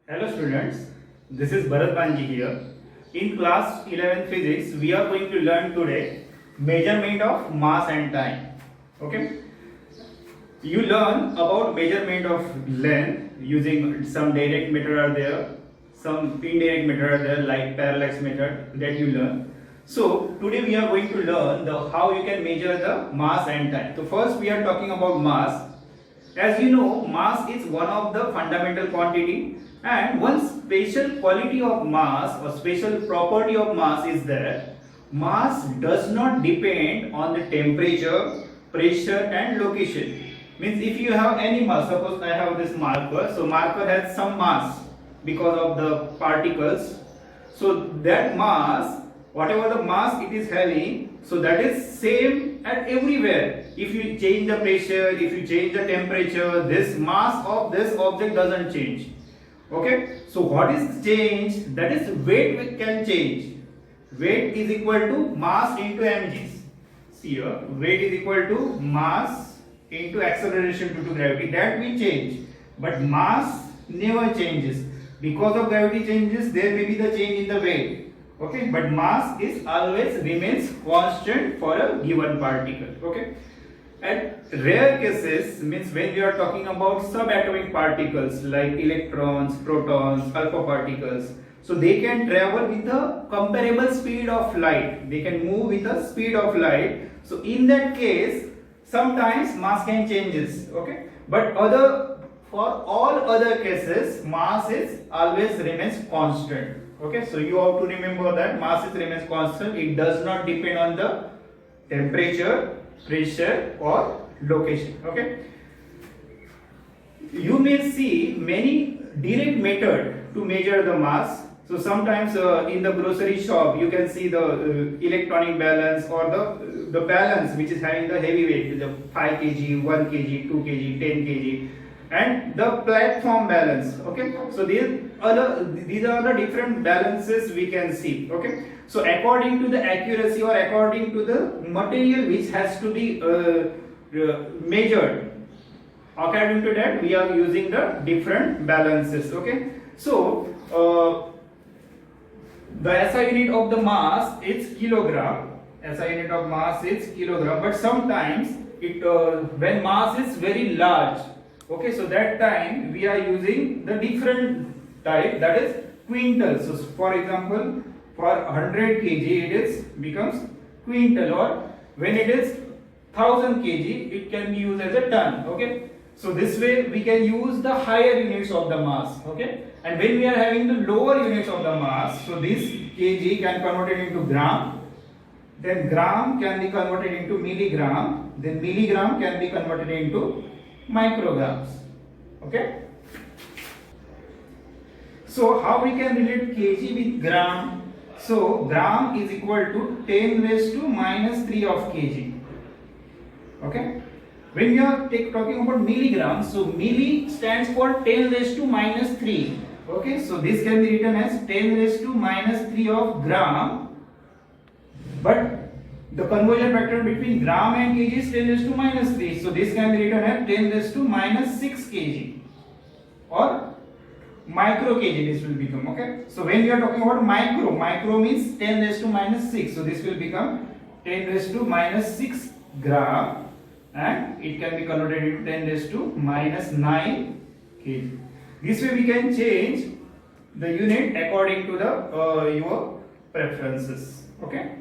Hello students, this is Bharat Banji here. In class 11 physics, we are going to learn today measurement of mass and time. Okay? You learn about measurement of length using some direct method are there, some indirect method are there like parallax method that you learn. So today we are going to learn how you can measure the mass and time. So first we are talking about mass. As you know, mass is one of the fundamental quantity, and one special quality of mass or special property of mass is that mass does not depend on the temperature, pressure and location. Means if you have any mass, suppose I have this marker, so marker has some mass because of the particles. So that mass, whatever the mass it is having, so that is same at everywhere. If you change the pressure, if you change the temperature, this mass of this object doesn't change. Okay, so what is change? That is weight can change. Weight is equal to mass into mg's. See here, weight is equal to mass into acceleration due to gravity. That will change, but mass never changes. Because of gravity changes, there may be the change in the weight. Okay, but mass is always remains constant for a given particle. Okay. At rare cases, means when we are talking about subatomic particles like electrons, protons, alpha particles, so they can travel with a comparable speed of light. They can move with the speed of light. So in that case, sometimes mass can changes. Okay, but for all other cases, mass is always remains constant. Okay, so you have to remember that mass is remains constant. It does not depend on the temperature, pressure or location. Okay, you may see many direct method to measure the mass. So sometimes in the grocery shop you can see the electronic balance or the balance which is having the heavy weight, the 5 kg, 1 kg, 2 kg, 10 kg, and the platform balance. Okay, so these are the different balances we can see. Okay, so according to the accuracy or according to the material which has to be measured, according to that we are using the different balances. Okay, so the SI unit of the mass is kilogram. SI unit of mass is kilogram, but sometimes it when mass is very large, okay, so that time we are using the different type, that is quintal. So for example, for 100 kg it is becomes quintal, or when it is 1000 kg it can be used as a ton. Okay, so this way we can use the higher units of the mass. Okay, and when we are having the lower units of the mass, so this kg can convert it into gram, then gram can be converted into milligram, then milligram can be converted into micrograms. Okay, so how we can relate kg with gram? So gram is equal to 10 raised to minus 3 of kg. Okay, when we are talking about milligrams, so milli stands for 10 raised to minus 3. Okay, so this can be written as 10 raised to minus 3 of gram, but the conversion factor between gram and kg is 10 raised to minus 3. So this can be written as 10 raised to minus 6 kg or micro kg this will become. Okay, so when we are talking about micro means 10 raised to minus 6. So this will become 10 raised to minus 6 gram, and it can be converted into 10 raised to minus 9 kg. This way we can change the unit according to the your preferences. Okay.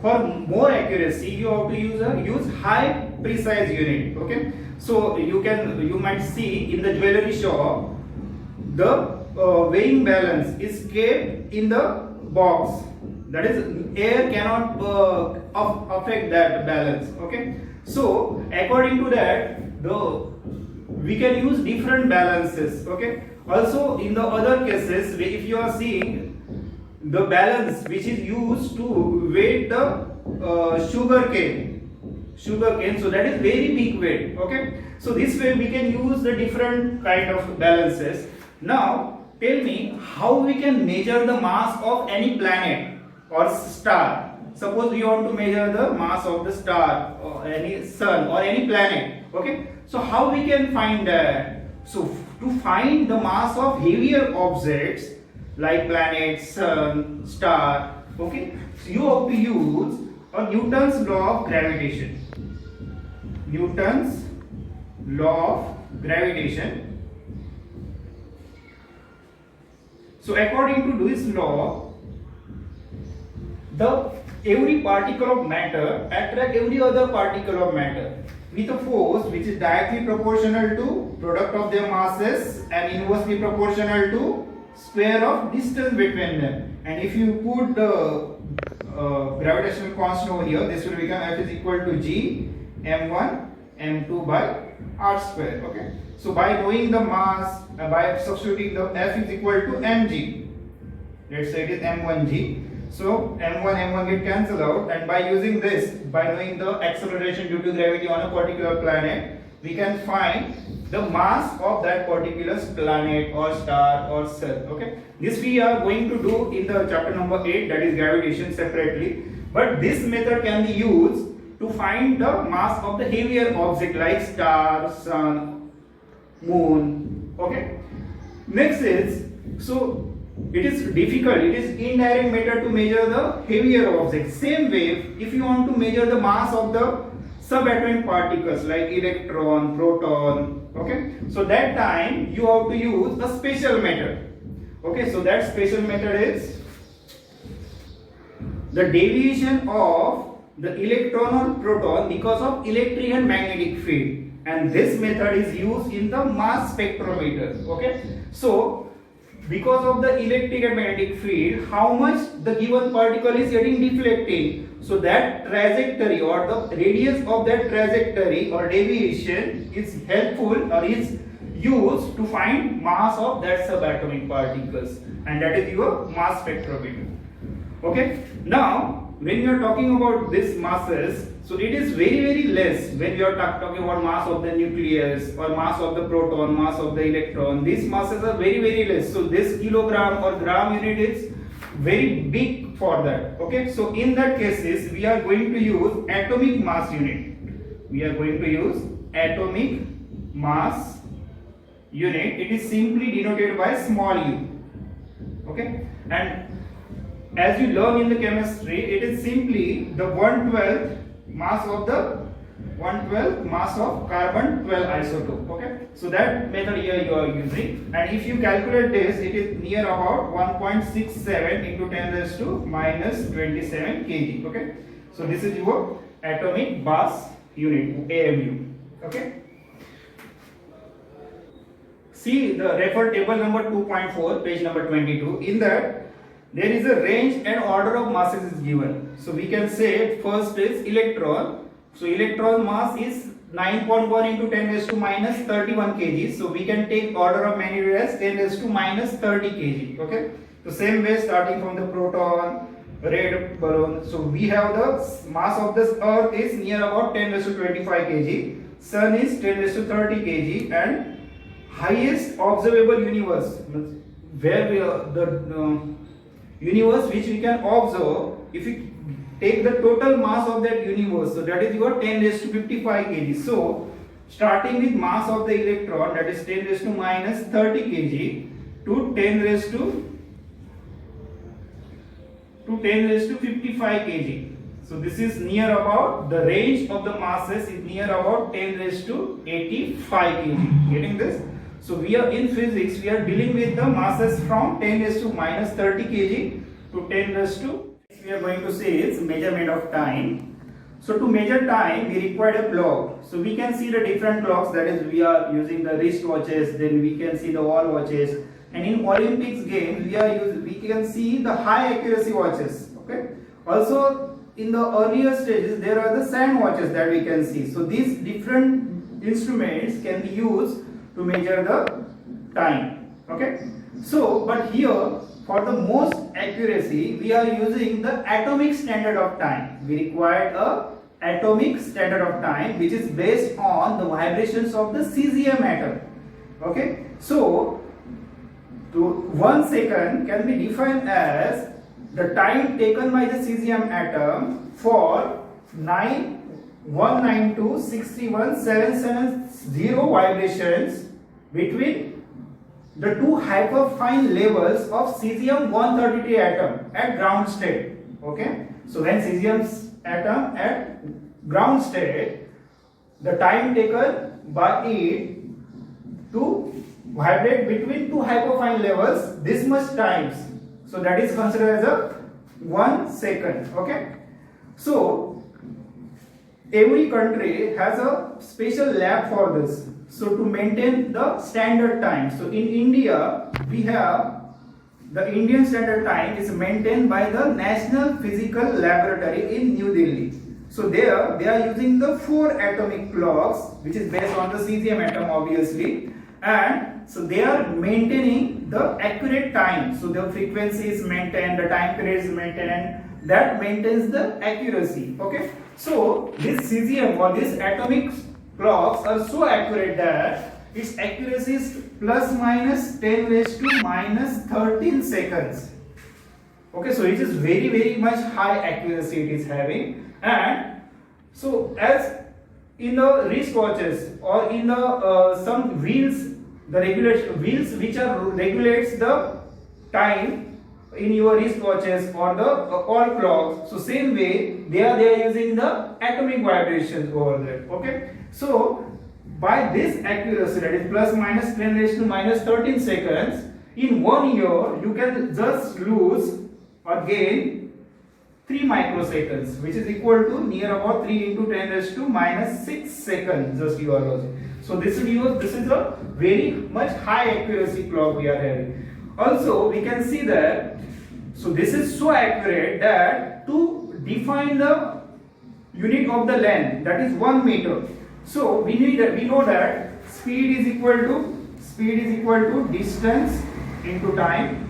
For more accuracy, you have to use high precise unit. Okay, so you might see in the jewelry shop the weighing balance is kept in the box. That is, air cannot affect that balance. Okay, so according to that, we can use different balances. Okay, also in the other cases, if you are seeing the balance which is used to weigh the sugar cane, so that is very big weight. Okay, so this way we can use the different kind of balances. Now tell me how we can measure the mass of any planet or star. Suppose we want to measure the mass of the star or any sun or any planet. Okay, so how we can find that? So to find the mass of heavier objects like planets, sun, star. Okay, so you have to use a Newton's law of gravitation. Newton's law of gravitation. So according to this law, every particle of matter attract every other particle of matter with a force which is directly proportional to product of their masses and inversely proportional to square of distance between them. And if you put the gravitational constant over here, this will become F is equal to G m1 m2 by r square. Okay, so by knowing the mass, by substituting the F is equal to mg, let's say it is m1g. So m1 get cancelled out, and by using this, by knowing the acceleration due to gravity on a particular planet, we can find the mass of that particular planet or star or cell. Okay, this we are going to do in the chapter number 8, that is gravitation, separately. But this method can be used to find the mass of the heavier object like star, sun, moon. Okay, next is, so it is difficult, it is indirect method to measure the heavier object. Same way, if you want to measure the mass of the subatomic particles like electron, proton, okay, so that time you have to use a special method. Okay, so that special method is the deviation of the electron or proton because of electric and magnetic field, and this method is used in the mass spectrometer. Okay, so because of the electric and magnetic field, how much the given particle is getting deflected, so that trajectory or the radius of that trajectory or deviation is helpful or is used to find mass of that subatomic particles, and that is your mass spectrometer. Okay, now when we are talking about this masses, so it is very less when we are talking about mass of the nucleus or mass of the proton, mass of the electron. These masses are very less. So this kilogram or gram unit is very big for that. Okay, so in that cases we are going to use atomic mass unit. We are going to use atomic mass unit. It is simply denoted by small u. Okay, and as you learn in the chemistry, it is simply the 1/12 mass of carbon 12 isotope. Okay, so that method here you are using, and if you calculate this, it is near about 1.67 into 10 raised to minus 27 kg. Okay, so this is your atomic mass unit, AMU. Okay, see the refer table number 2.4, page number 22. In that there is a range and order of masses is given. So we can say first is electron. So electron mass is 9.1 into 10 raised to minus 31 kg. So we can take order of magnitude as 10 raised to minus 30 kg. Okay. So same way starting from the proton, red balloon. So we have the mass of this earth is near about 10 raised to 25 kg. Sun is 10 raised to 30 kg, and highest observable universe, where we are the universe which we can observe, if we take the total mass of that universe, so that is your 10 raised to 55 kg. So starting with mass of the electron, that is 10 raised to minus 30 kg to 10 raised to 55 kg. So this is near about, the range of the masses is near about 10 raised to 85 kg. Getting this? So we are in physics, we are dealing with the masses from 10 raised to minus 30 kg to 10 raised to, we are going to say is measurement of time. So to measure time, we require a clock. So we can see the different clocks, that is we are using the wrist watches, then we can see the wall watches, and in Olympics games we can see the high accuracy watches. Okay. Also in the earlier stages there are the sand watches that we can see. So these different instruments can be used to measure the time. Okay, so but here for the most accuracy we are using the atomic standard of time. We require a atomic standard of time which is based on the vibrations of the cesium atom. Okay, so 1 second can be defined as the time taken by the cesium atom for 9,192,61,770 vibrations between the two hyperfine levels of cesium-133 atom at ground state. Okay, so when cesium's atom at ground state, the time taken by it to vibrate between two hyperfine levels, this much times. So that is considered as a 1 second. Okay, so every country has a special lab for this. So to maintain the standard time. So in India, we have the Indian Standard Time is maintained by the National Physical Laboratory in New Delhi. So there they are using the 4 atomic clocks, which is based on the cesium atom obviously, and so they are maintaining the accurate time. So the frequency is maintained, the time period is maintained, that maintains the accuracy. Okay, so this cesium or these atomic clocks are so accurate that its accuracy is plus minus 10 raised to minus 13 seconds. Okay, so it is very much high accuracy it is having. And so as in the wristwatches or in the some wheels, the regulation wheels which are regulates the time in your wristwatches or the all clocks, so same way they are using the atomic vibrations over there. Okay, so by this accuracy, that is plus minus 10 raised to minus 13 seconds, in 1 year you can just lose or gain 3 microseconds, which is equal to near about 3 into 10 raised to minus 6 seconds. Just you are losing. So this is a very much high accuracy clock we are having. Also we can see that, so this is so accurate that to define the unit of the length, that is 1 meter. So we know that speed is equal to distance into time.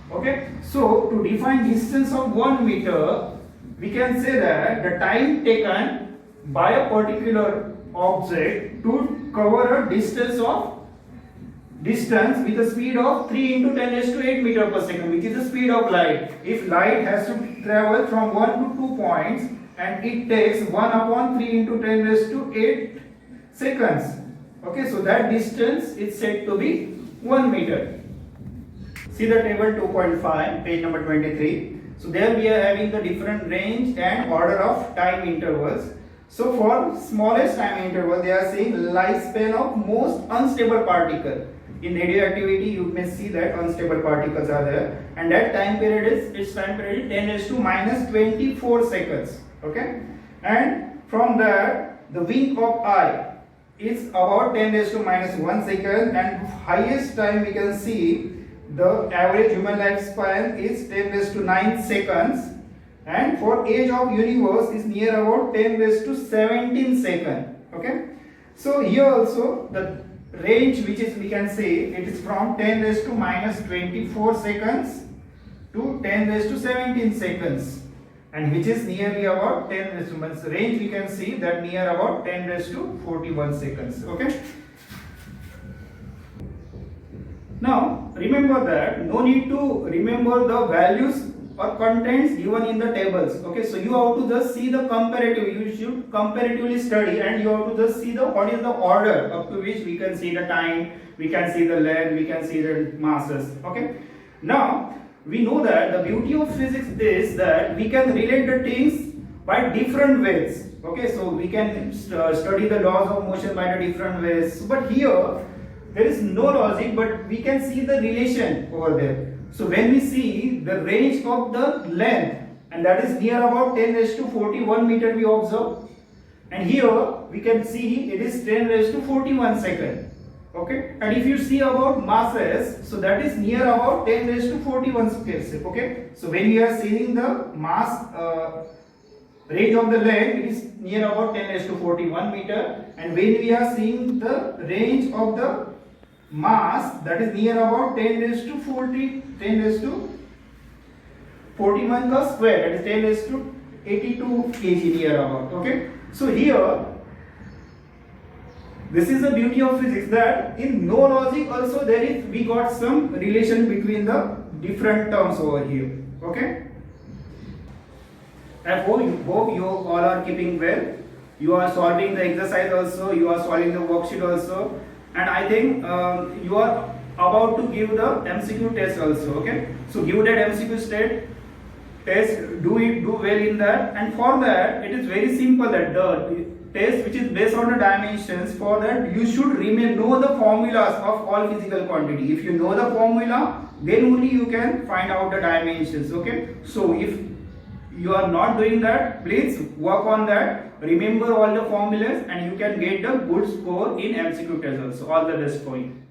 Okay, so to define distance of 1 meter, we can say that the time taken by a particular object to cover a distance with a speed of 3 into 10 raised to 8 meter per second, which is the speed of light. If light has to travel from 1 to 2 points and it takes 1 upon 3 into 10 raised to 8 seconds. Okay, so that distance is said to be 1 meter. See the table 2.5, page number 23. So there we are having the different range and order of time intervals. So for smallest time interval, they are saying lifespan of most unstable particle. In radioactivity, you may see that unstable particles are there, and that time period is 10 raised to minus 24 seconds. Okay, and from that the wink of eye is about 10 raised to minus 1 second, and highest time we can see the average human lifespan is 10 raised to 9 seconds, and for age of universe is near about 10 raised to 17 second. Okay, so here also the range which is, we can say it is from 10 raised to minus 24 seconds to 10 raised to 17 seconds, and which is nearly about 10 raised to range we can see that near about 10 raised to 41 seconds. Okay, now remember that no need to remember the values or contents given in the tables. Okay, so you have to just see the comparative, you should comparatively study, and you have to just see the what is the order up to which we can see the time, we can see the length, we can see the masses. Okay, now we know that the beauty of physics is that we can relate the things by different ways. Okay, so we can study the laws of motion by the different ways, but here there is no logic, but we can see the relation over there. So when we see the range of the length, and that is near about 10 raised to 41 meter we observe, and here we can see it is 10 raised to 41 second. Okay, and if you see about masses, so that is near about 10 raised to 41 space. Okay, so when we are seeing the mass range of the length, it is near about 10 raised to 41 meter, and when we are seeing the range of the mass, that is near about 10 raised to 41 ka square, that is 10 raised to 82 kg near about. Okay, so here this is the beauty of physics, that in no logic also there is, we got some relation between the different terms over here. Okay, I hope you all are keeping well. You are solving the exercise also, you are solving the worksheet also, and I think you are about to give the MCQ test also. Okay, so give that MCQ test, do well in that, and for that it is very simple that the test which is based on the dimensions, for that you should know the formulas of all physical quantity. If you know the formula, then only you can find out the dimensions. Okay, so if you are not doing that, please work on that, remember all the formulas, and you can get a good score in MCQ test also. All the best for you.